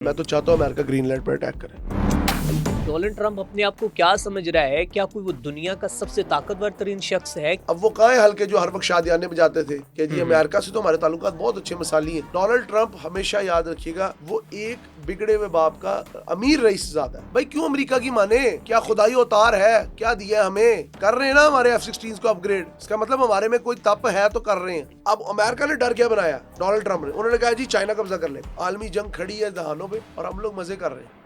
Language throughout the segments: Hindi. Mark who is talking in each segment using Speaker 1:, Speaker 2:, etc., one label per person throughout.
Speaker 1: मैं तो चाहता हूँ अमेरिका ग्रीनलैंड पर अटैक करे।
Speaker 2: डोनाल्ड ट्रंप अपने आप को क्या समझ रहा है? क्या कोई वो दुनिया का सबसे ताकतवर तरीन शख्स है?
Speaker 1: अब वो कहाँ है हल्के जो हर वक्त शादियाने बजाते थे कि जी अमेरिका से तो हमारे ताल्लुकात बहुत अच्छे मिसाली हैं। डोनाल्ड ट्रंप हमेशा याद रखिएगा वो एक बिगड़े हुए बाप का अमीर रईस ज़ादा है। भाई क्यों अमेरिका की माने? क्या खुदाई अवतार है? क्या दिया हमें? कर रहे हैं ना हमारे F-16 को अपग्रेड। इसका मतलब हमारे में कोई तप है तो कर रहे हैं। अब अमेरिका ने डर क्या बनाया? डोनाल्ड ट्रंप ने, उन्होंने कहा जी चाइना कब्जा कर ले। आलमी जंग खड़ी है दहानों पे और हम लोग मजे कर रहे हैं।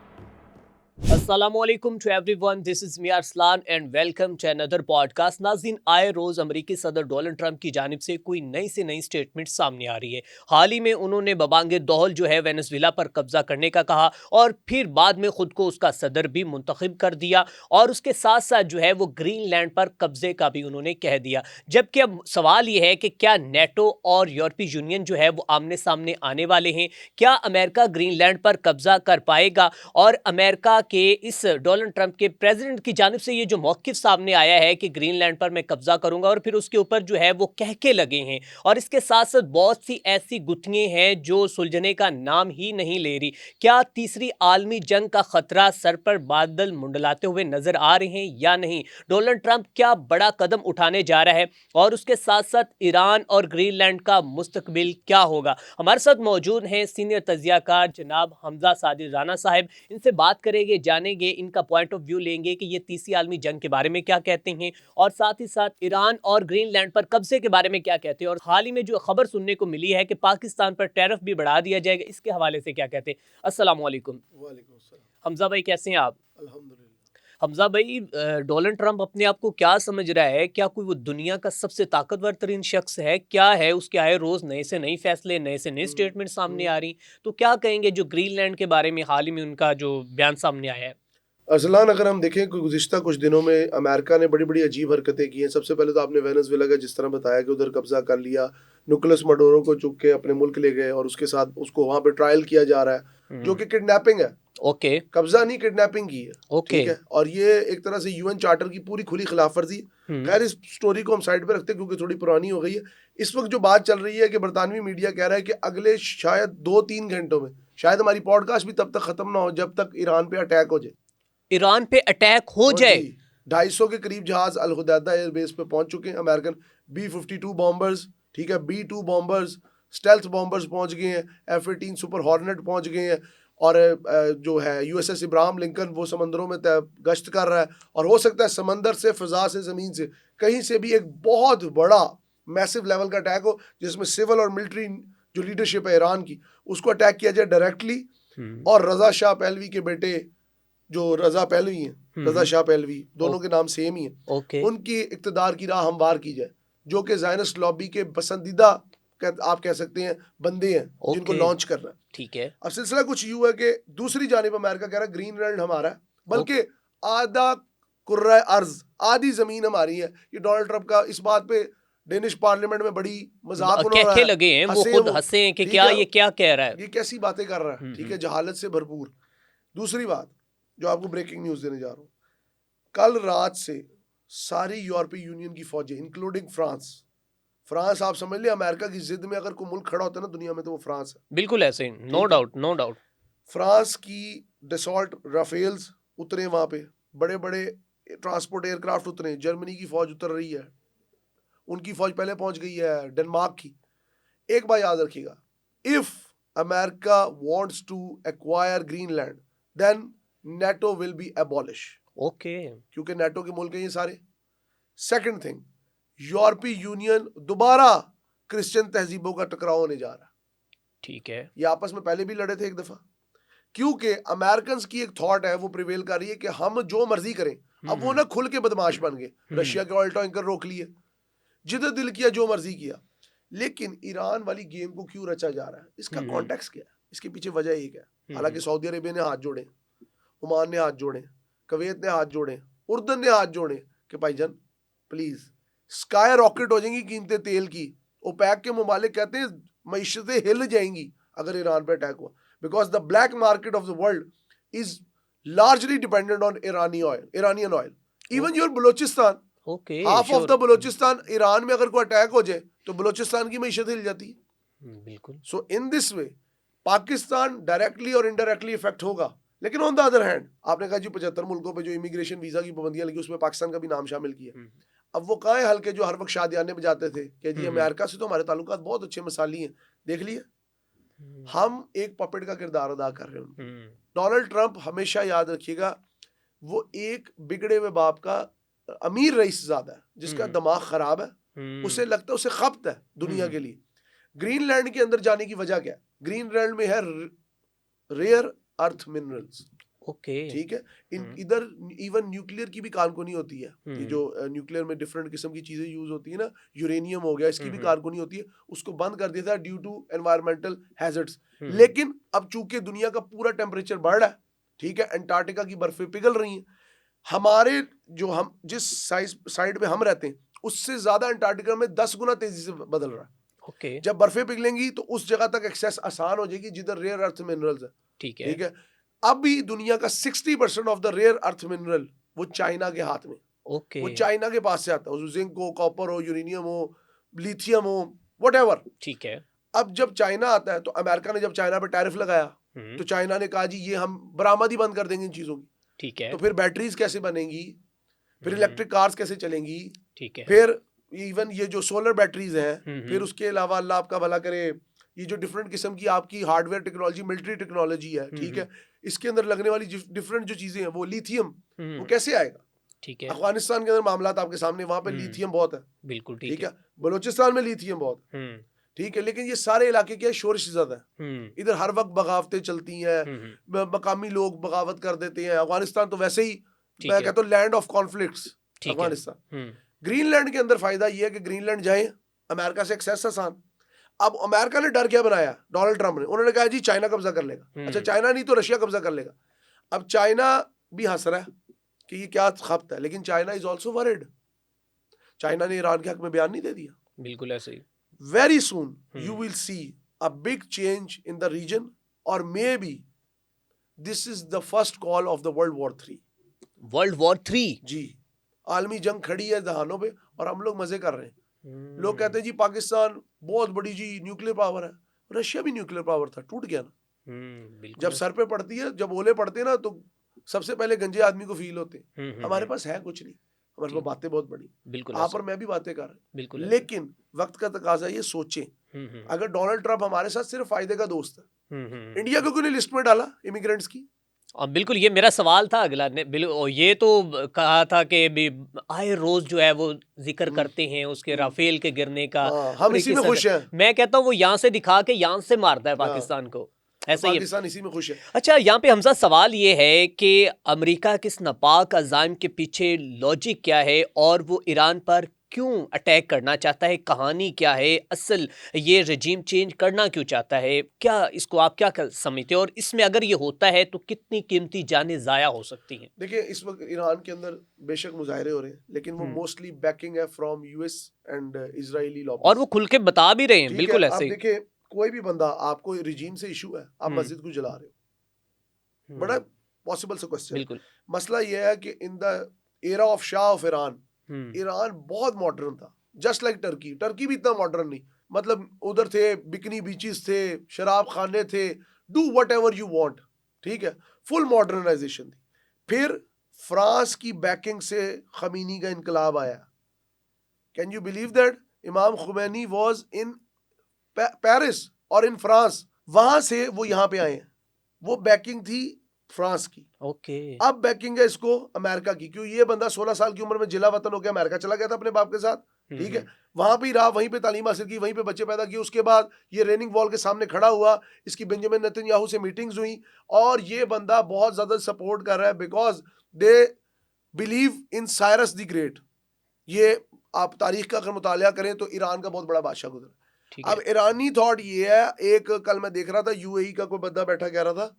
Speaker 2: अस्सलामुअलैकुम to everyone, this is me Arsalan and welcome to another podcast. नाज़रीन, आए रोज अमेरिकी सदर डोनाल्ड ट्रंप की जानिब से कोई नई से नई स्टेटमेंट सामने आ रही है। हाल ही में उन्होंने बबांगे दोहल जो है वेनेजुएला पर कब्जा करने का कहा और फिर बाद में खुद को उसका सदर भी मुंतखब कर दिया और उसके साथ साथ जो है वो ग्रीनलैंड पर कब्जे का भी उन्होंने कह दिया। जबकि अब सवाल ये है कि क्या नेटो और यूरोपीय यूनियन जो है वो आमने सामने आने वाले हैं? क्या अमेरिका ग्रीनलैंड पर कब्जा कर पाएगा? और अमेरिका के इस डोनाल्ड ट्रंप के प्रेसिडेंट की जानिब से ये जो मौक़िफ़ सामने आया है कि ग्रीनलैंड पर मैं कब्जा करूंगा और फिर उसके ऊपर जो है वो कहके लगे हैं, और इसके साथ साथ बहुत सी ऐसी गुत्थियां हैं जो सुलझने का नाम ही नहीं ले रही। क्या तीसरी आलमी जंग का खतरा सर पर बादल मुंडलाते हुए नजर आ रहे हैं या नहीं? डोनाल्ड ट्रंप क्या बड़ा कदम उठाने जा रहा है और उसके साथ साथ ईरान और ग्रीनलैंड का मुस्तकबिल क्या होगा? हमारे साथ मौजूद हैं सीनियर तज्जियाकार जनाब हमजा सादिर राना साहब। इनसे बात करेंगे, जानेंगे, इनका पॉइंट ऑफ व्यू लेंगे कि ये तीसरी आलमी जंग के बारे में क्या कहते हैं और साथ ही साथ ईरान और ग्रीनलैंड पर कब्जे के बारे में क्या कहते हैं, और हाल ही में जो खबर सुनने को मिली है कि पाकिस्तान पर टैरिफ भी बढ़ा दिया जाएगा, इसके हवाले से क्या कहते हैं। अस्सलाम वालेकुम।
Speaker 1: वालेकुम अस्सलाम।
Speaker 2: हमजा भाई कैसे हैं आप?
Speaker 1: अल्हम्दुलिल्लाह।
Speaker 2: हमजा भाई, डोनाल्ड ट्रंप अपने आप को क्या समझ रहा है? क्या कोई वो दुनिया का सबसे ताकतवर तरीन शख्स है? क्या है उसके आए रोज नए से नए फैसले, नए से नए स्टेटमेंट सामने आ रही। तो क्या कहेंगे जो ग्रीनलैंड के बारे में हाल ही में उनका जो बयान सामने आया है?
Speaker 1: अज़लान अगर हम देखें कि गुज़िश्ता कुछ दिनों में अमेरिका ने बड़ी-बड़ी अजीब हरकतें की हैं। सबसे पहले तो आपने वेनेज़ुएला का जिस तरह बताया कि उधर कब्ज़ा कर लिया, निकोलस मडोरो को चुक के अपने मुल्क ले गए और उसके साथ उसको वहाँ पे ट्रायल किया जा रहा है, जो कि किडनैपिंग है।
Speaker 2: ओके।
Speaker 1: कब्ज़ा नहीं, किडनैपिंग की है,
Speaker 2: ओके।
Speaker 1: ठीक है? और ये एक तरह से यूएन चार्टर की पूरी खुली खिलाफवर्जी। खैर इस स्टोरी को हम साइड पे रखते हैं क्योंकि थोड़ी पुरानी हो गई है। इस वक़्त जो बात चल रही है कि बरतानवी मीडिया कह रहा है कि अगले शायद 2-3 घंटों में, शायद हमारी पॉडकास्ट भी तब तक ख़त्म ना हो जब तक ईरान पे अटैक हो जाए।
Speaker 2: ईरान पे अटैक हो
Speaker 1: ओ
Speaker 2: जाए।
Speaker 1: जी, 250 के करीब जहाज अल हुदैदा एयरबेस पे पहुंच चुके हैं। अमेरिकन B-52 बॉम्बर्स, ठीक है, B-2 बॉम्बर्स, स्टेल्थ बॉम्बर्स पहुंच गए हैं, F-18 सुपर हॉर्नेट पहुंच गए हैं और जो है USS इब्राहिम लिंकन वो समंदरों में गश्त कर रहा है और हो सकता है समंदर से, फ़ज़ा से, ज़मीन से कहीं से भी एक बहुत बड़ा मैसिव लेवल का अटैक हो जिसमें सिविल और मिलिट्री जो लीडरशिप है ईरान की उसको अटैक किया जाए डायरेक्टली। और रज़ा शाह पहलवी के बेटे जो रज़ा पहलवी हैं, रज़ा शाह पहलवी, दोनों के नाम सेम ही है,
Speaker 2: ओके।
Speaker 1: उनकी इक़्तिदार की राह हमवार की जाए, जो कि ज़ायनिस्ट लॉबी के पसंदीदा आप कह सकते हैं बंदे हैं जिनको
Speaker 2: ओके।
Speaker 1: लॉन्च करना है।
Speaker 2: ठीक है।
Speaker 1: अब सिलसिला कुछ यूँ है कि दूसरी जानिब अमेरिका कह रहा है ग्रीनलैंड हमारा है, बल्कि आधा कुर्रा अर्ज़, आधी ज़मीन हमारी है। ये डोनाल्ड ट्रंप का इस बात पे डेनिश पार्लियामेंट में बड़ी मजाक उड़ा रहा
Speaker 2: कहके
Speaker 1: है,
Speaker 2: लगे हैं, वो
Speaker 1: हंसे
Speaker 2: खुद
Speaker 1: वो,
Speaker 2: हंसे हैं कि
Speaker 1: ठीक
Speaker 2: क्या
Speaker 1: है,
Speaker 2: ये क्या कह रहा है।
Speaker 1: ये कैसी बातें कर रहा है, ठीक है, जहालत से भरपूर। दूसरी बात जो आपको ब्रेकिंग न्यूज़ देने जा रहा हूँ, कल रात से सारी यूरोपीय यूनियन की फौजें इंक्लूडिंग फ्रांस आप समझ ले, अमेरिका की जिद में अगर कोई मुल्क खड़ा होता है ना दुनिया में तो वो फ्रांस है।
Speaker 2: बिल्कुल ऐसे, नो
Speaker 1: ठीक है,
Speaker 2: डाउट, नो डाउट।
Speaker 1: फ्रांस की डसॉल्ट राफेल्स उतरे वहां पे, बड़े बड़े ट्रांसपोर्ट एयरक्राफ्ट उतरे, जर्मनी की फौज उतर रही है, उनकी फौज पहले पहुंच गई है डेनमार्क की। एक बात याद रखिएगा, if America wants to acquire Greenland then NATO will be abolish,
Speaker 2: okay.
Speaker 1: क्योंकि नेटो के मुल्क हैं ये सारे। सेकंड थिंग, यूरोपीय यूनियन दोबारा क्रिश्चियन तहजीबों का टकराव होने जा रहा है।
Speaker 2: ठीक है।
Speaker 1: ये आपस में पहले भी लड़े थे एक दफा, क्योंकि अमेरिकन की एक थॉट है वो प्रिवेल कर रही है कि हम जो मर्जी करें। अब वो ना खुल के बदमाश बन गए, रशिया के ऑयल टैंकर रोक लिए, जिधर दिल किया जो मर्जी किया। लेकिन ईरान वाली गेम को क्यों रचा जा रहा है, इसका कॉन्टेक्स्ट क्या है, इसके पीछे वजह एक है। हालांकि सऊदी अरेबिया ने हाथ जोड़े, ओमान ने हाथ जोड़े, कुवैत ने हाथ जोड़े, उर्दन ने हाथ जोड़े कि भाईजान प्लीज स्काई रॉकेट हो जाएंगी कीमतें तेल की। ओपेक के मुमालिक कहते हैं मईशतें हिल जाएंगी अगर ईरान पर अटैक हुआ, because the black market of the world is largely dependent on Iranian oil. Even your Balochistan,
Speaker 2: okay.
Speaker 1: Half of the Balochistan, Iran में अगर कोई अटैक हो जाए तो बलोचिस्तान की मईशत हिल जाती है।
Speaker 2: बिल्कुल।
Speaker 1: So in this way Pakistan directly और इनडायरेक्टली इफेक्ट होगा, लेकिन ऑन द अदर हैंड आपने कहा जी 75 मुल्कों पे जो इमिग्रेशन वीजा की पाबंदियां लगी उसमें पाकिस्तान का भी नाम शामिल किया। अब वो कहाँ है हल्के जो हर वक्त शादियाने में जाते थे कि जी अमेरिका से तो हमारे ताल्लुकात बहुत अच्छे मिसाली हैं, देख लिए हम एक पपेट का किरदार अदा कर रहे हैं। डोनाल्ड ट्रंप हमेशा याद रखिएगा वो एक बिगड़े हुए बाप का अमीर रईस ज़ादा है जिसका दिमाग खराब है, उसे लगता है उसे खपत है दुनिया के लिए। ग्रीनलैंड के अंदर जाने की वजह क्या है? ग्रीनलैंड में है रेयर अर्थ मिनरल्स,
Speaker 2: ओके
Speaker 1: ठीक है। इधर इवन न्यूक्लियर की भी कानकुनी होती है, ये जो न्यूक्लियर में डिफरेंट किस्म की चीजें यूज होती है ना, यूरेनियम हो गया, इसकी भी कानकुनी होती है, उसको बंद कर दिया था ड्यू टू एनवायरमेंटल हैजर्ड्स। लेकिन अब चूंकि दुनिया का पूरा टेम्परेचर बढ़ रहा है, ठीक है, अंटार्कटिका की बर्फें पिघल रही हैं, हमारे जो हम जिस साइड पे हम रहते हैं उससे ज्यादा अंटार्कटिका में 10 गुना तेजी से बदल रहा है।
Speaker 2: ओके
Speaker 1: जब बर्फें पिघलेंगी तो उस जगह तक एक्सेस आसान हो जाएगी जिधर रेयर अर्थ मिनरल्स है,
Speaker 2: ठीक है
Speaker 1: ठीक है। अब भी दुनिया का 60% of the rare earth mineral वो चाइना के हाथ में,
Speaker 2: ओके
Speaker 1: वो चाइना के पास से आता है, जिंक हो, कॉपर हो, यूरेनियम हो, लिथियम हो, व्हाटएवर।
Speaker 2: ठीक है
Speaker 1: अब जब चाइना आता है तो अमेरिका ने जब चाइना पे टैरिफ लगाया तो चाइना ने कहा जी ये हम बरामद ही बंद कर देंगे इन चीजों की।
Speaker 2: ठीक है
Speaker 1: तो फिर बैटरीज कैसे बनेंगी, फिर इलेक्ट्रिक कार्स कैसे चलेंगी,
Speaker 2: ठीक है
Speaker 1: फिर इवन ये जो सोलर बैटरीज हैं, फिर उसके अलावा अल्लाह आपका भला करे ये जो डिफरेंट किस्म की आपकी हार्डवेयर टेक्नोलॉजी, मिलिट्री टेक्नोलॉजी है, ठीक है, इसके अंदर लगने वाली डिफरेंट जो चीजें हैं वो लिथियम, वो कैसे आएगा?
Speaker 2: ठीक है
Speaker 1: अफगानिस्तान के अंदर मामलात आपके सामने, वहां पे लिथियम बहुत है,
Speaker 2: बिल्कुल
Speaker 1: ठीक है, बलूचिस्तान में लिथियम बहुत है, ठीक है, लेकिन ये सारे इलाके के शोरश ज्यादा है, इधर हर वक्त बगावतें चलती हैं, मकामी लोग बगावत कर देते हैं। अफगानिस्तान तो वैसे ही मैं कहता हूँ land of conflicts Afghanistan. Greenland के अंदर फायदा ये है कि ग्रीनलैंड जाए, अमेरिका से एक्सेस आसान। अब अमेरिका ने डर क्या बनाया, डोनाल्ड ट्रंप ने, उन्होंने कहा जी चाइना कब्जा कर लेगा। अच्छा चाइना नहीं तो रशिया कब्जा कर लेगा। अब चाइना भी हंस रहा है कि ये क्या खपत है, लेकिन China is also worried. China ने ईरान के हक में बयान नहीं दे दिया?
Speaker 2: बिल्कुल ऐसे ही
Speaker 1: very soon you will see a big change in the region, और maybe this is the first call of the world war 3।
Speaker 2: World war 3
Speaker 1: जी, आलमी जंग खड़ी है दहानों पे और हम लोग मजे कर रहे हैं। लोग कहते हैं जी पाकिस्तान बहुत बड़ी जी न्यूक्लियर पावर है, रशिया भी न्यूक्लियर पावर था, टूट गया ना। जब सर पे पड़ती है, जब ओले पड़ते हैं ना, तो सबसे पहले गंजे आदमी को फील होते हैं। हमारे पास है कुछ नहीं, हमारे पास बातें बहुत बड़ी,
Speaker 2: बिल्कुल
Speaker 1: आप और मैं भी बातें कर रहे हैं,
Speaker 2: बिल्कुल
Speaker 1: लेकिन वक्त का तकाजा ये सोचें, अगर डोनाल्ड ट्रंप हमारे साथ सिर्फ फायदे का दोस्त है, इंडिया को क्यों नहीं लिस्ट में डाला इमिग्रेंट्स की?
Speaker 2: बिल्कुल ये मेरा सवाल था अगला ने और ये तो कहा था कि आए रोज जो है वो जिक्र करते हैं उसके राफेल के गिरने का।
Speaker 1: हम इसी में खुश हैं।
Speaker 2: मैं कहता हूँ वो यहाँ से दिखा के यहाँ से मारता है पाकिस्तान को, ऐसा ही
Speaker 1: पाकिस्तान इसी में खुश है।
Speaker 2: अच्छा यहाँ पे हमजा सवाल ये है कि अमेरिका किस नापाक अज़ाइम के पीछे लॉजिक क्या है और वो ईरान पर क्यों अटैक करना चाहता है, कहानी क्या है, असल ये रजीम चेंज करना क्यों चाहता है, क्या इसको आप क्या समझते हैं और इसमें अगर ये होता है तो कितनी कीमती जानें ज़ाया हो सकती हैं?
Speaker 1: देखिए इस वक्त ईरान के अंदर बेशक मुजाहरे हो रहे हैं, लेकिन वो मोस्टली बैकिंग है from US and Israeli lobbies,
Speaker 2: और वो खुल के बता भी रहे हैं बिल्कुल ऐसे।
Speaker 1: देखिए कोई भी बंदा, आपको रिजीम से इशू है, आप मस्जिद को जला रहे हो, बड़ा पॉसिबल सा क्वेश्चन।
Speaker 2: बिल्कुल
Speaker 1: मसला यह है कि in the era of Shah of Iran, Iran बहुत मॉडर्न था, जस्ट लाइक टर्की। टर्की भी इतना मॉडर्न नहीं, मतलब उधर थे बिकनी बीचेस थे, शराब खाने थे, do what ever you want, ठीक है, फुल मॉडर्नाइजेशन थी। फिर फ्रांस की बैकिंग से खमीनी का इनकलाब आया। कैन यू बिलीव दैट इमाम खुमैनी वॉज इन पेरिस और इन फ्रांस, वहां से वो यहाँ पे आए हैं, वो बैकिंग थी फ्रांस की।
Speaker 2: ओके
Speaker 1: अब बैकिंग है इसको अमेरिका की, क्यों? ये बंदा 16 साल की उम्र में जिला वतन होकर अमेरिका चला गया था अपने बाप के साथ, ठीक है, वहां पे रहा, वहीं पे तालीम हासिल की, वहीं पे बच्चे पैदा किए। उसके बाद ये रेनिंग वॉल के सामने खड़ा हुआ, इसकी बेंजामिन नेतन्याहू से मीटिंग्स हुई, और ये बंदा बहुत ज्यादा सपोर्ट कर रहा है because they believe in Cyrus the great. ये आप तारीख का अगर मुतालिया करें तो ईरान का बहुत बड़ा बादशाह गुजरा। अब ईरानी थॉट ये है, एक कल मैं देख रहा था यूएई का कोई बंदा बैठा कह रहा था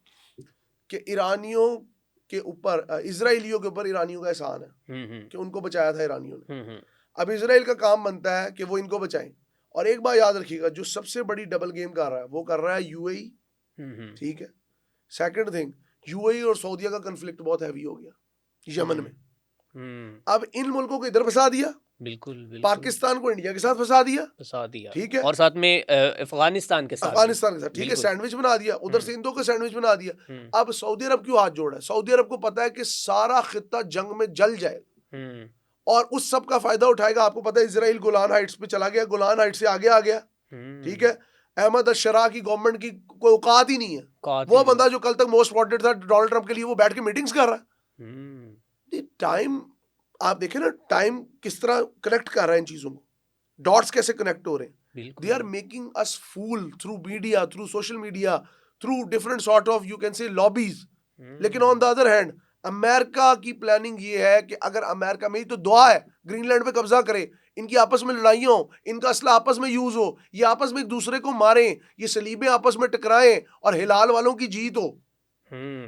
Speaker 1: कि ईरानियों के ऊपर, इजराइलियों के ऊपर ईरानियों का एहसान है कि उनको बचाया था ईरानियों ने। अब इजराइल का काम बनता है कि वो इनको बचाएं। और एक बात याद रखिएगा, जो सबसे बड़ी डबल गेम कर रहा है वो कर रहा है यूएई, ठीक है। सेकंड थिंग, यूएई और सऊदीया का कन्फ्लिक्ट बहुत हैवी हो गया यमन में। अब इन मुल्कों को इधर फंसा दिया,
Speaker 2: बिल्कुल बिल्कुल
Speaker 1: पाकिस्तान को इंडिया के साथ फंसा दिया,
Speaker 2: फंसा दिया,
Speaker 1: ठीक है,
Speaker 2: और साथ में अफगानिस्तान के साथ भी।
Speaker 1: अफगानिस्तान के साथ, ठीक है,
Speaker 2: बिल्कुल।
Speaker 1: सैंडविच बना दिया, उधर से इन दो का सैंडविच बना दिया। अब सऊदी अरब क्यों हाथ जोड़ा है? सऊदी अरब को पता है कि सारा खित्ता जंग में जल जाएगा और उस सब का फायदा उठाएगा। आपको पता है इसराइल गोलान हाइट्स पे चला गया, गोलान हाइट्स से आगे आ गया, ठीक है। अहमद अशरा की गवर्नमेंट की कोई औकात ही नहीं है। वो बंदा जो कल तक मोस्ट वांटेड था डोनाल्ड ट्रंप के लिए, वो बैठ के मीटिंग्स कर रहा है। टाइम आप देखें ना, टाइम किस तरह कनेक्ट कर रहा है इन चीजों को, डॉट्स कैसे कनेक्ट हो रहे हैं। They are making us fool through media, through social media, through different sort of you can say lobbies. लेकिन on the other hand America की प्लानिंग ये है कि अगर अमेरिका, मेरी तो दुआ है ग्रीनलैंड पे कब्जा करे, इनकी आपस में लड़ाइयां हो, इनका असला आपस में यूज हो, ये आपस में एक दूसरे को मारें, ये सलीबें आपस में टकराएं और हिलाल वालों की जीत हो।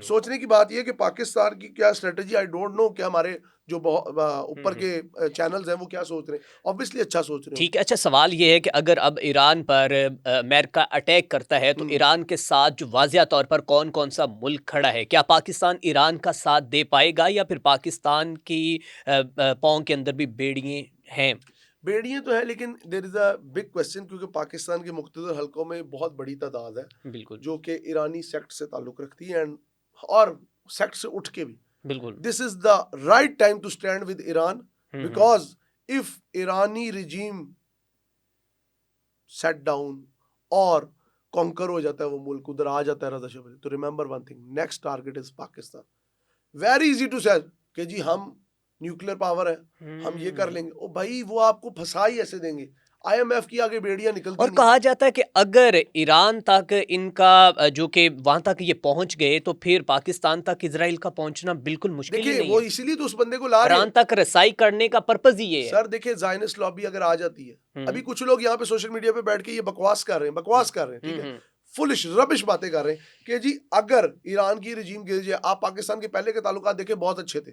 Speaker 1: सोचने की बात यह है कि पाकिस्तान की क्या स्ट्रेटजी, आई डोंट नो, क्या हमारे जो ऊपर के चैनल्स हैं वो क्या सोच रहे हैं। ऑब्वियसली अच्छा सोच रहे हैं।
Speaker 2: ठीक है। अच्छा, सवाल ये है कि अगर अब ईरान पर अमेरिका अटैक करता है तो ईरान के साथ जो वाज़िया तौर पर कौन कौन सा मुल्क खड़ा है? क्या पाकिस्तान ईरान का साथ दे पाएगा या फिर पाकिस्तान की पाँव के अंदर भी बेड़ियाँ हैं?
Speaker 1: बेड़ियाँ तो है, लेकिन there is a big question, क्योंकि पाकिस्तान के मुख्तलिफ हलकों में बहुत बड़ी तादाद है
Speaker 2: बिल्कुल
Speaker 1: जो कि ईरानी सेक्ट से ताल्लुक रखती है और सेक्ट से उठ के भी।
Speaker 2: बिल्कुल।
Speaker 1: This is the right time to stand with Iran, because if ईरानी रिजीम सेट डाउन और कॉन्कर हो जाता है, वो मुल्क उधर आ जाता है रज़ा शबरी, तो remember one thing, next target is Pakistan. Very easy to say कि जी हम न्यूक्लियर पावर है, हम ये कर लेंगे। ओ भाई, वो आपको फंसा ही ऐसे देंगे, आईएमएफ की आगे बेड़ियां निकलती
Speaker 2: और
Speaker 1: नहीं।
Speaker 2: कहा जाता है कि अगर ईरान तक इनका जो कि वहां तक ये पहुंच गए तो फिर पाकिस्तान तक इजराइल का पहुंचना बिल्कुल मुश्किल ही
Speaker 1: देखिए
Speaker 2: नहीं
Speaker 1: वो
Speaker 2: है।
Speaker 1: इसीलिए तो उस बंदे को ला रहे
Speaker 2: ईरान
Speaker 1: हैं।
Speaker 2: तक रसाई करने का पर्पज ही ये है।
Speaker 1: सर देखिए, जायनिस्ट लॉबी अगर आ जाती है, अभी कुछ लोग यहाँ पे सोशल मीडिया पे बैठ के ये बकवास कर रहे हैं, बकवास कर रहे हैं, ठीक है, फुलिश रबिश बातें कर रहे हैं कि जी अगर ईरान की रिजीम गिर जाए, आप पाकिस्तान के पहले के ताल्लुकात देखे बहुत अच्छे थे,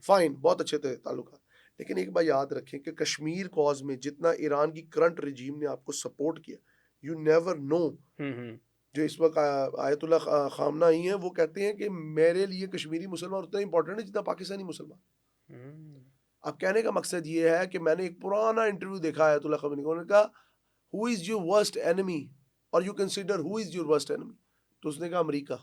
Speaker 1: फाइन, बहुत अच्छे थे ताल्लुकात, लेकिन एक बात याद रखें कि कश्मीर कॉज में जितना ईरान की करंट रिजीम ने आपको सपोर्ट किया, यू नेवर नो। जो इस वक्त आयतुल्लाह खामनाई हैं, वो कहते हैं कि मेरे लिए कश्मीरी मुसलमान उतना इंपॉर्टेंट है जितना पाकिस्तानी मुसलमान। अब कहने का मकसद ये है कि मैंने एक पुराना इंटरव्यू देखा है आयतुल्लाह खामनाई को, उन्होंने कहा who is your worst enemy और you consider who is your worst enemy, तो उसने कहा अमेरिका।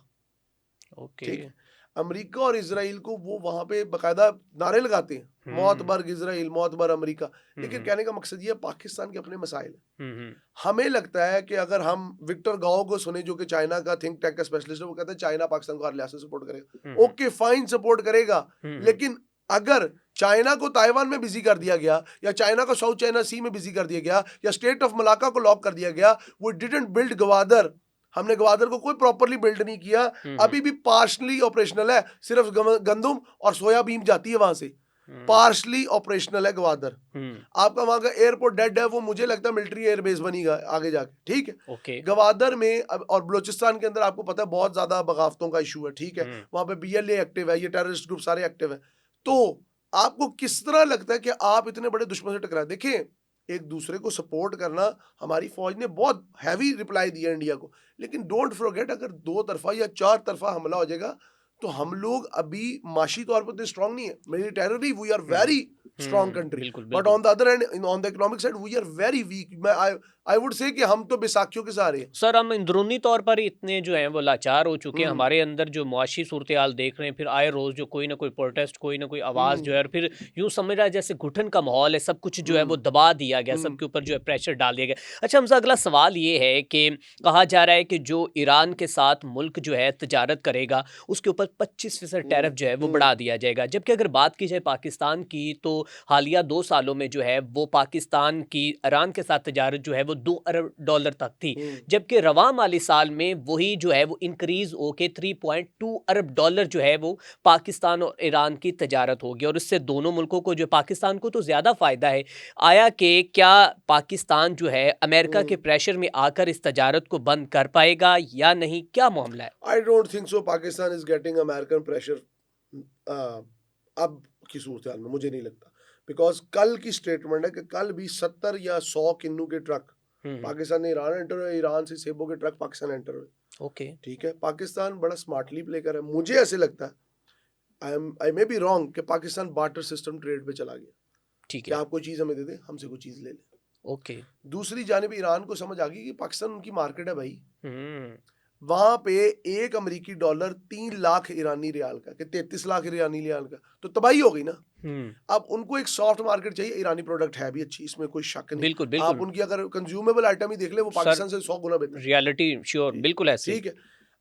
Speaker 1: ठीक है, अमेरिका और इसराइल को वो वहां पे बकायदा नारे लगाते हैं, मौत बर्ग इसराइल, मौत बर अमेरिका। लेकिन कहने का मकसद ये है, पाकिस्तान के अपने मसाइल है। हमें लगता है कि अगर हम विक्टर गाओ को सुने, जो कि चाइना का थिंक टैंक का स्पेशलिस्ट है, वो कहता है चाइना पाकिस्तान को हर लिहाज से सपोर्ट करेगा। ओके फाइन, सपोर्ट करेगा, लेकिन अगर चाइना को ताइवान में बिजी कर दिया गया, या चाइना को साउथ चाइना सी में बिजी कर दिया गया, या स्टेट ऑफ मलाका को लॉक कर दिया गया, वो डिडंट बिल्ड गवादर, हमने गवादर को कोई प्रॉपरली बिल्ड नहीं किया, अभी भी पार्शली ऑपरेशनल है, सिर्फ गंदम और सोयाबीन जाती है वहां से, पार्शली ऑपरेशनल है गवादर। आपका वहां का एयरपोर्ट डेड है, वो मुझे लगता है मिलिट्री एयरबेस बनेगा आगे जाके, ठीक है। गवादर में और बलोचिस्तान के अंदर आपको पता है बहुत ज्यादा बगावतों का इशू है, ठीक है, वहां पे बीएलए एक्टिव है, ये टेररिस्ट ग्रुप सारे एक्टिव है। तो आपको किस तरह लगता है कि आप इतने बड़े दुश्मन से टकराए? देखिए, एक दूसरे को सपोर्ट करना, हमारी फौज ने बहुत हैवी रिप्लाई दिया इंडिया को, लेकिन डोंट फॉरगेट, अगर दो तरफा या चार तरफा हमला हो जाएगा तो हम लोग अभी माशी तौर पर तो स्ट्रांग नहीं है, militarily we are very strong country, but on the other hand, on the economic side we are very weak. I would say कि हम तो बैसाखियों के सहारे हैं।
Speaker 2: सर, हम अंदरूनी तौर पर इतने जो हैं वो लाचार हो चुके हैं, हमारे अंदर जो मुआशी सूरत हाल देख रहे हैं, फिर आए रोज जो कोई ना कोई प्रोटेस्ट, कोई ना कोई आवाज़ जो है, और फिर यूँ समझ रहा है जैसे घुटन का माहौल है, सब कुछ जो है वो दबा दिया गया, सबके ऊपर जो है प्रेशर डाल दिया गया। अच्छा, हमसे अगला सवाल ये है कि कहा जा रहा है कि जो ईरान के साथ मुल्क जो है तजारत करेगा, उसके ऊपर 25% टैरिफ जो है वो बढ़ा दिया जाएगा। जबकि अगर बात की जाए पाकिस्तान की, तो हालिया 2 सालों में जो है वो पाकिस्तान की ईरान के साथ तजारत जो है वो $2 अरब तक थी, जबकि रवां माली साल में वही जो है वो इंक्रीज होके $3.2 अरब जो है वो पाकिस्तान और ईरान की तजारत होगी, और इससे दोनों मुल्कों को, जो पाकिस्तान को तो ज़्यादा फ़ायदा है। आया कि क्या पाकिस्तान जो है अमेरिका के प्रेशर में आकर इस तजारत को बंद कर पाएगा या नहीं, क्या मामला है?
Speaker 1: I don't think so Pakistan is getting American pressure अब की सूरत हाल में, मुझे नहीं लगता, बिकॉज कल की स्टेटमेंट है कि कल भी 70 या 100 किन्नू के ट्रक पाकिस्तान ने ईरान एंटर हुए, ईरान से सेबों के ट्रक पाकिस्तान एंटर हुए।
Speaker 2: ओके,
Speaker 1: ठीक है, पाकिस्तान बड़ा स्मार्टली प्ले कर रहा है, मुझे ऐसे लगता है, आई मे बी रॉन्ग, कि पाकिस्तान बार्टर सिस्टम ट्रेड पे चला गया।
Speaker 2: ठीक
Speaker 1: कि
Speaker 2: है,
Speaker 1: आप कोई चीज हमें दे दे, हमसे कोई चीज ले ले।
Speaker 2: ओके।
Speaker 1: दूसरी जानिब ईरान को समझ आ गई कि पाकिस्तान उनकी मार्केट है भाई,
Speaker 2: हम्म,
Speaker 1: वहां पे एक अमेरिकी डॉलर 3 लाख ईरानी रियाल का, कि 33 लाख ईरानी रियाल का, तो तबाही हो गई ना। अब उनको एक सॉफ्ट मार्केट चाहिए, ईरानी प्रोडक्ट है भी अच्छी, इसमें कोई शक नहीं।
Speaker 2: बिल्कुल
Speaker 1: आप
Speaker 2: बिल्कुल
Speaker 1: उनकी अगर कंज्यूमेबल आइटम ही देख ले, वो
Speaker 2: सर,
Speaker 1: पाकिस्तान से 100 गुना बेहतर है।
Speaker 2: रियलिटी श्योर,
Speaker 1: ठीक
Speaker 2: बिल्कुल ऐसे।
Speaker 1: ठीक है।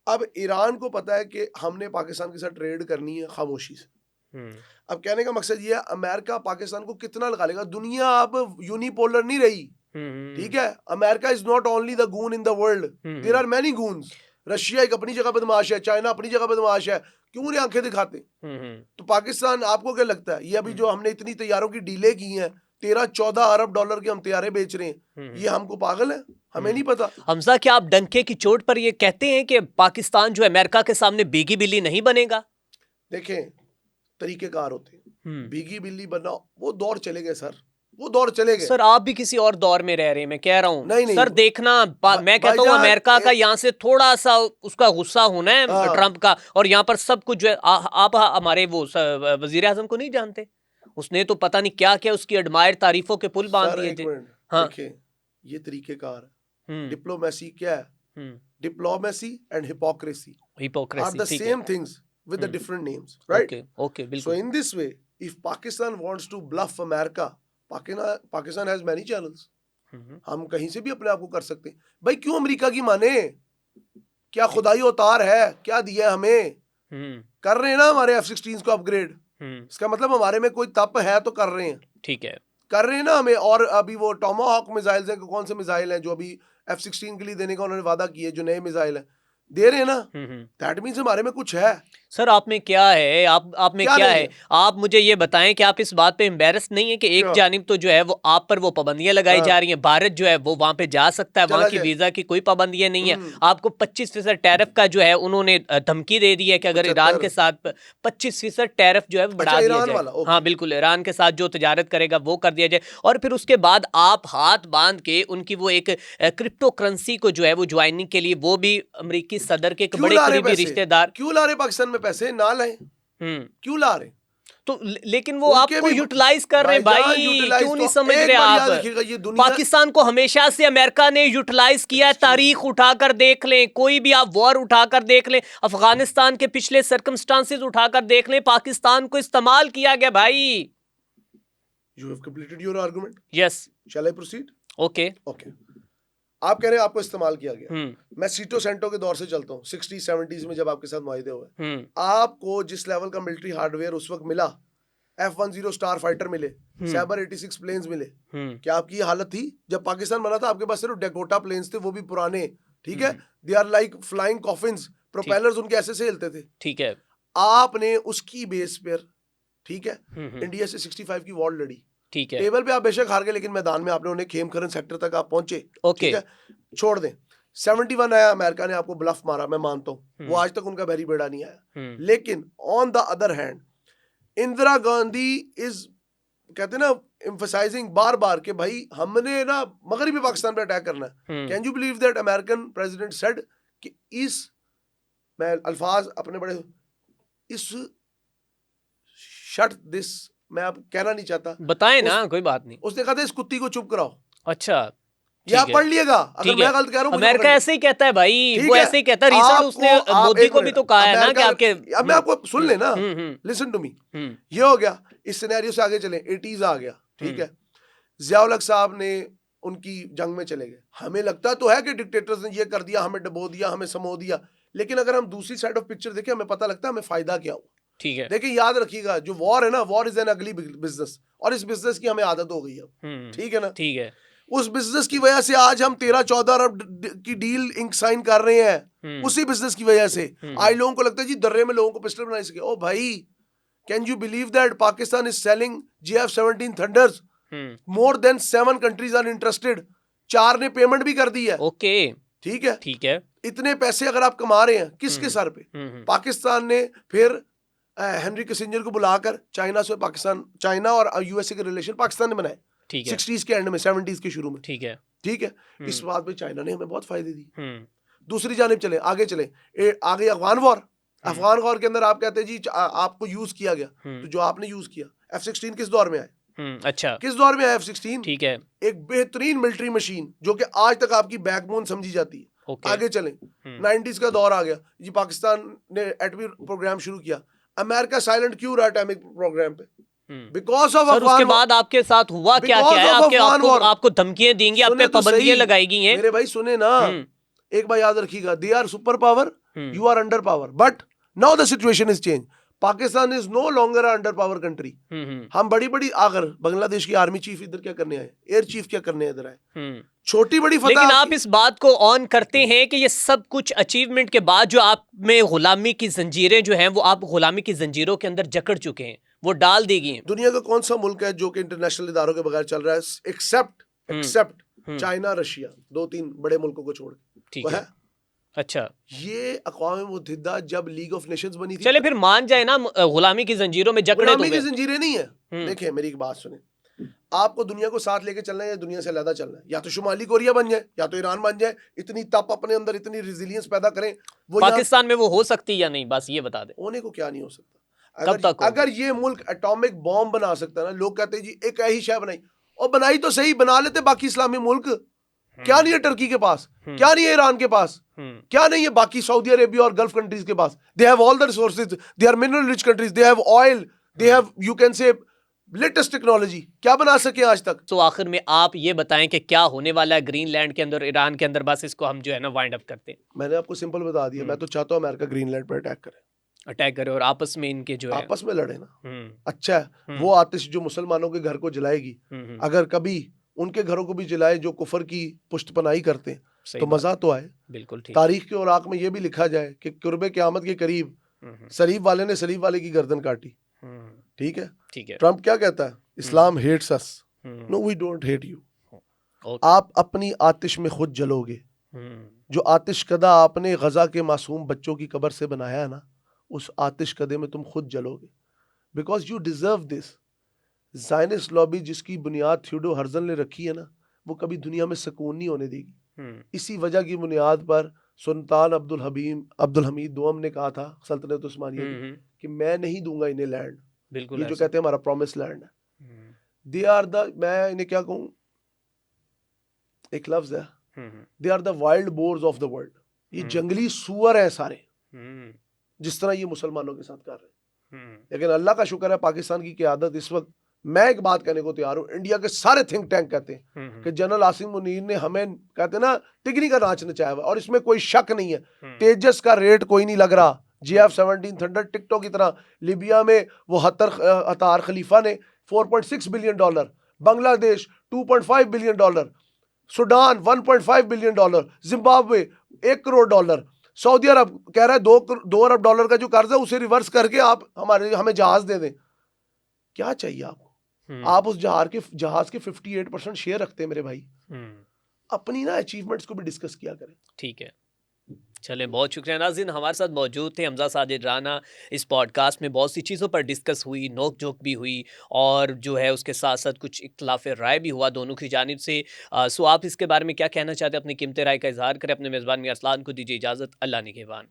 Speaker 1: अब ईरान को पता है कि हमने पाकिस्तान के साथ ट्रेड करनी है खामोशी से।
Speaker 2: हम्म,
Speaker 1: अब कहने का मकसद ये है, अमेरिका पाकिस्तान को कितना लगा लेगा, दुनिया अब यूनिपोलर नहीं रही। ठीक है, America is not only the goon in the world, there are many goons. Russia एक अपनी जगह बदमाश है, चाइना अपनी जगह बदमाश है, क्यों नहीं आंखें दिखाते? तो पाकिस्तान, आपको क्या लगता है, ये अभी जो हमने इतनी तैयारों की डीले की हैं, 13-14 अरब डॉलर के हम तैयारे बेच रहे हैं, ये हमको पागल है? हमें नहीं पता।
Speaker 2: हमजा, क्या आप डंके की चोट पर ये कहते हैं कि पाकिस्तान जो अमेरिका के सामने बीगी बिल्ली नहीं बनेगा?
Speaker 1: देखें, तरीकेकार होते हैं, भीगी बिल्ली बनना, वो दौर चले गए सर, वो दौर चले गए।
Speaker 2: सर आप भी किसी और दौर में रह रहे हैं, मैं कह रहा हूँ।
Speaker 1: नहीं नहीं
Speaker 2: सर देखना, मैं कहता हूँ अमेरिका का यहाँ से थोड़ा सा उसका गुस्सा होना है ट्रंप का, और यहाँ पर सब कुछ जो है, आप हमारे वो वजीर आजम को नहीं जानते? उसने तो पता नहीं क्या क्या उसकी एडमायर तारीफों के पुल बांध दिए थे। हाँ,
Speaker 1: देखिए, ये तरीकेकार है। डिप्लोमेसी क्या है? Diplomacy and hypocrisy are the same things with the different names, right?
Speaker 2: Okay,
Speaker 1: So
Speaker 2: बिल्कुल।
Speaker 1: in this way, if Pakistan wants to bluff America, Pakistan has many channels. हम कहीं से भी अपने आप को कर सकते हैं भाई, क्यों अमेरिका की माने? क्या खुदाई अवतार है, क्या दिया हमें? कर रहे हैं ना हमारे F-16 को अपग्रेड, इसका मतलब हमारे में कोई तप है तो कर रहे हैं।
Speaker 2: ठीक है,
Speaker 1: कर रहे हैं ना हमें। और अभी वो टोमाहॉक मिसाइल्स हैं, कौन से मिसाइल हैं जो अभी F-16 के लिए देने का उन्होंने वादा किया, जो नए मिसाइल हैं, दे रहे हैं ना। दैट मीन्स हमारे में कुछ है।
Speaker 2: सर आप में क्या है, आप में क्या है? आप मुझे ये बताएं कि आप इस बात पे एम्बेरस नहीं है कि एक जानिब तो जो है वो आप पर वो पाबंदियां लगाई जा रही हैं, भारत जो है वो वहां पे जा सकता है, वहां की वीजा की कोई पाबंदियां नहीं है, आपको 25% टैरिफ का जो है उन्होंने धमकी दे दी है कि अगर ईरान के साथ 25% टैरिफ जो है बढ़ा दिया जाए। हाँ बिल्कुल, ईरान के साथ जो तजारत करेगा वो कर दिया जाए, और फिर उसके बाद आप हाथ बांध के उनकी वो एक क्रिप्टो करेंसी को जो है वो ज्वाइनिंग के लिए, वो भी अमेरिकी सदर के एक बड़े करीबी रिश्तेदार।
Speaker 1: क्यों ला रहे पाकिस्तान में पैसे? ना लाए, क्यों ला रहे?
Speaker 2: तो लेकिन वो आपको यूटिलाइज कर रहे हैं भाई, क्यों नहीं समझ रहे आप? पाकिस्तान को हमेशा से अमेरिका ने यूटिलाइज किया है। तारीख उठाकर देख लें, कोई भी आप वॉर उठाकर देख लें, अफगानिस्तान के पिछले सर्कमस्टांसेस उठाकर देख लें, पाकिस्तान को इस्तेमाल किया गया भाई।
Speaker 1: You have completed your argument?
Speaker 2: Yes.
Speaker 1: Shall I proceed?
Speaker 2: Okay.
Speaker 1: Okay. आप कह रहे हैं आपको इस्तेमाल किया गया। मैं सीटो सेंटो के दौर से चलता हूँ, 60-70s में जब आपके साथ मुआहिदे हुए, आपको जिस लेवल का मिलिट्री हार्डवेयर उस वक्त मिला, F-10 स्टार फाइटर मिले, Sabre 86 प्लेन्स मिले, क्या आपकी हालत थी? जब पाकिस्तान बना था आपके पास सिर्फ डेकोटा प्लेन्स थे, वो भी पुराने। ठीक है, they are like flying coffins, propellers उनके ऐसे से हिलते थे। ठीक है, आपने उसकी बेस पर, ठीक है, इंडिया से 65 की वॉर लड़ी। ठीक है, टेबल पे आप बेशक हार गए, लेकिन मैदान में आपने उन्हें खेमखरन सेक्टर तक आप पहुंचे। ठीक है, छोड़ दें। 71 आया, अमेरिका ने आपको ब्लफ मारा, मैं मानता हूं, वो आज तक उनका बहरी बेड़ा नहीं आया। लेकिन on the other hand, Indira Gandhi is, कहते हैं ना, एम्फसाइजिंग बार बार कि भाई हमने ना मगरबी पाकिस्तान पे अटैक करना है। Can you believe that American president said कि इस, मैं अल्फाज अपने बड़े, इस शट दिस, मैं अब कहना नहीं चाहता, बताएं ना, कोई बात नहीं। उसने कहा था इस कुत्ती को चुप कराओ। अच्छा, ये आप पढ़ लिएगा, अगर मैं गलत कह रहा हूं। अमेरिका ऐसे ही कहता है भाई, वो ऐसे ही कहता है। रिसेंट उसने मोदी को भी तो कहा है ना कि आपके, अब मैं आपको सुन लेना, लिसन टू मी। ये हो गया, इस सिनेरियो से आगे चलें, 80s आ गया। ठीक है, जियाउल हक साहब ने उनकी जंग में चले गए। हमें लगता तो है कि डिक्टेटर्स ने ये कर दिया, हमें डबो दिया, हमें समो दिया, लेकिन अगर हम दूसरी साइड ऑफ पिक्चर देखें, हमें पता लगता है हमें फायदा क्या हुआ। ठीक है, देखिए याद रखिएगा, जो वॉर है ना, वॉर इज एन अगली बिजनेस, और इस बिजनेस की हमें आदत हो गई है। ठीक है ना? ठीक है, उस बिजनेस की वजह से आज हम 13-14 अरब की डील इंक साइन कर रहे हैं, उसी बिजनेस की वजह से। आज लोगों को लगता है जी दर्रे में लोगों को पिस्टल बना सके। ओ भाई, can you believe that Pakistan is selling JF-17 thunders, more than 7 countries are interested, 4 ने पेमेंट भी कर दी है। ओके, ठीक है, ठीक है। इतने पैसे अगर आप कमा रहे हैं, किसके सर पे? पाकिस्तान ने फिर हेनरी किसिंजर को बुलाकर चाइना से, पाकिस्तान, चाइना और USA के रिलेशन पाकिस्तान ने बनाए। ठीक है, 60s के एंड में, 70s के शुरू में। ठीक है, ठीक है, इस बात पे चाइना ने हमें बहुत फायदे दी। दूसरी जानिब चले, आगे चले, आगे अफगान वॉर। अफगान वॉर के अंदर आप कहते हैं जी आपको यूज किया गया, तो जो आपने यूज किया, F-16 किस दौर में आए?
Speaker 2: अच्छा,
Speaker 1: किस दौर में आया F-16?
Speaker 2: ठीक है,
Speaker 1: एक बेहतरीन मिलिट्री मशीन जो कि आज तक आपकी बैकबोन समझी जाती है।
Speaker 2: ओके,
Speaker 1: आगे चलें, 90s का दौर आ गया जी, पाकिस्तान ने एटमी प्रोग्राम शुरू किया। अमेरिका साइलेंट क्यों रहा एटॉमिक प्रोग्राम पे? बिकॉज ऑफ
Speaker 2: सर उसके बाद आपके साथ हुआ क्या
Speaker 1: Because
Speaker 2: क्या है?
Speaker 1: of
Speaker 2: आपके
Speaker 1: Afghan
Speaker 2: आपको
Speaker 1: war.
Speaker 2: आपको धमकियां देंगे, आप पे
Speaker 1: सुने तो
Speaker 2: पाबंदियां
Speaker 1: सही,
Speaker 2: लगाई गई हैं।
Speaker 1: मेरे भाई सुने ना, एक बार याद रखिएगा, they are super power, you are under power, but now the situation is change. Pakistan is no longer under power country. हम बड़ी बड़ी, अगर बांग्लादेश की आर्मी चीफ इधर क्या करने आए, एयर चीफ क्या करने इधर आए, छोटी बड़ी फतह।
Speaker 2: लेकिन आप इस बात को ऑन करते हैं कि ये सब कुछ अचीवमेंट के बाद जो आप में गुलामी की जंजीरें जो हैं वो आप गुलामी की जंजीरों के अंदर जकड़ चुके हैं, वो डाल दी गई हैं।
Speaker 1: दुनिया का कौन सा मुल्क है जो कि इंटरनेशनल इदारों के बगैर चल रहा है, एक्सेप्ट चाइना, रशिया, 2-3 बड़े मुल्कों को छोड़ के,
Speaker 2: ठीक
Speaker 1: वो
Speaker 2: है,
Speaker 1: है।
Speaker 2: अच्छा,
Speaker 1: ये अक़वाम मुत्तहिदा जब लीग ऑफ नेशंस बनी थी,
Speaker 2: चले फिर मान जाए ना, गुलामी की जंजीरों में जकड़े तो
Speaker 1: गुलामी की
Speaker 2: गए।
Speaker 1: जंजीरें नहीं है। देखिए मेरी एक बात सुने, आपको दुनिया को साथ लेके चलना है या दुनिया से अलग चलना है? या तो शुमाली कोरिया बन जाए या तो ईरान बन जाए। इतनी तप अपने अंदर, इतनी रेजिलियंस पैदा करें, वो
Speaker 2: पाकिस्तान में वो हो सकती या नहीं, बस ये बता दें।
Speaker 1: होने को क्या नहीं हो सकता।
Speaker 2: कब
Speaker 1: अगर
Speaker 2: तक होगी?
Speaker 1: अगर ये मुल्क एटॉमिक बॉम्ब बना सकता है ना, लोग कहते हैं जी एक ऐसी शय बनाई, और बनाई तो सही, बना लेते बाकी इस्लामी मुल्क। क्या नहीं है टर्की के पास, क्या नहीं है ईरान के पास, क्या नहीं है बाकी सऊदी अरेबिया और गल्फ कंट्रीज के पास? They have all the resources, they are mineral rich countries, they have oil, they have, you can say, latest technology. क्या बना सके आज तक?
Speaker 2: तो आखिर में आप ये बताएं कि क्या होने वाला है ग्रीनलैंड के अंदर, ईरान के अंदर, बस इसको हम जो है ना वाइंड अप करते हैं।
Speaker 1: मैंने आपको सिंपल बता दिया, मैं तो चाहता हूँ अमेरिका ग्रीनलैंड पर अटैक करे,
Speaker 2: अटैक करे और आपस में इनके जो है
Speaker 1: आपस में लड़े ना। अच्छा है, वो आतिश जो मुसलमानों के घर को जलाएगी, अगर कभी उनके घरों को भी जलाए जो कुफर की पुष्टपनाही करते हैं, तो मजा तो आए।
Speaker 2: बिल्कुल ठीक।
Speaker 1: तारीख के औराक में ये भी लिखा जाए कि कुर्बे क़यामत के करीब सलीब वाले ने सलीब वाले की गर्दन काटी। ठीक है,
Speaker 2: ठीक है।
Speaker 1: ट्रंप क्या कहता है? Islam hates us. No, we don't hate you. आप अपनी आतिश में खुद जलोगे। जो आतिश कदा आपने गजा के मासूम बच्चों की कब्र से बनाया है ना, उस आतिश कदे में तुम खुद जलोगे, because you deserve this. Zionist lobby जिसकी बुनियाद थियोडो हर्जल ने रखी है ना, वो कभी दुनिया में सुकून नहीं होने देगी। इसी वजह की बुनियाद पर सुल्तान अब्दुल हमीद दोम ने कहा था सल्तनत उस्मानिया की, कि मैं नहीं दूंगा इन्हें लैंड।
Speaker 2: बिल्कुल,
Speaker 1: ये जो कहते हैं हमारा प्रॉमिस लैंड है, दे आर द, मैं इन्हें क्या कहूँ, एक लफ्ज है, they are the wild boars of the world. ये जंगली सुअर है सारे, जिस तरह ये मुसलमानों के साथ कर रहे हैं। लेकिन अल्लाह का शुक्र है, पाकिस्तान की क़यादत इस वक्त, मैं एक बात कहने को तैयार हूँ, इंडिया के सारे थिंक टैंक कहते हैं कि जनरल आसिम मुनीर ने हमें, कहते हैं ना, तिगनी का नाच नचाया हुआ, और इसमें कोई शक नहीं है। तेजस का रेट कोई नहीं लग रहा, JF-17 थंडर टिकटॉक की तरह। लिबिया में वो हतार खलीफा ने $4.6 billion, Bangladesh $2.5 billion, Sudan $1.5 billion, Zimbabwe $1 crore, Saudi Arab कह रहा है $2 अरब का जो कर्ज है उसे रिवर्स करके आप हमें जहाज दे दें। क्या चाहिए आपको? आप उस जहाज के 58% शेयर रखते हैं मेरे भाई। अपनी ना अचीवमेंट्स को भी डिस्कस किया करें।
Speaker 2: ठीक है, चलें, बहुत शुक्रिया। नाज़रीन, हमारे साथ मौजूद थे हमजा साजिद राना। इस पॉडकास्ट में बहुत सी चीज़ों पर डिस्कस हुई, नोक झोंक भी हुई, और जो है उसके साथ साथ कुछ इख्तिलाफ़ राय भी हुआ दोनों की जानिब से। सो आप इसके बारे में क्या कहना चाहते हैं? अपनी कीमती राय का इजहार करें। अपने मेज़बान मियां अरसलान को दीजिए इजाज़त। अल्लाह निगहबान।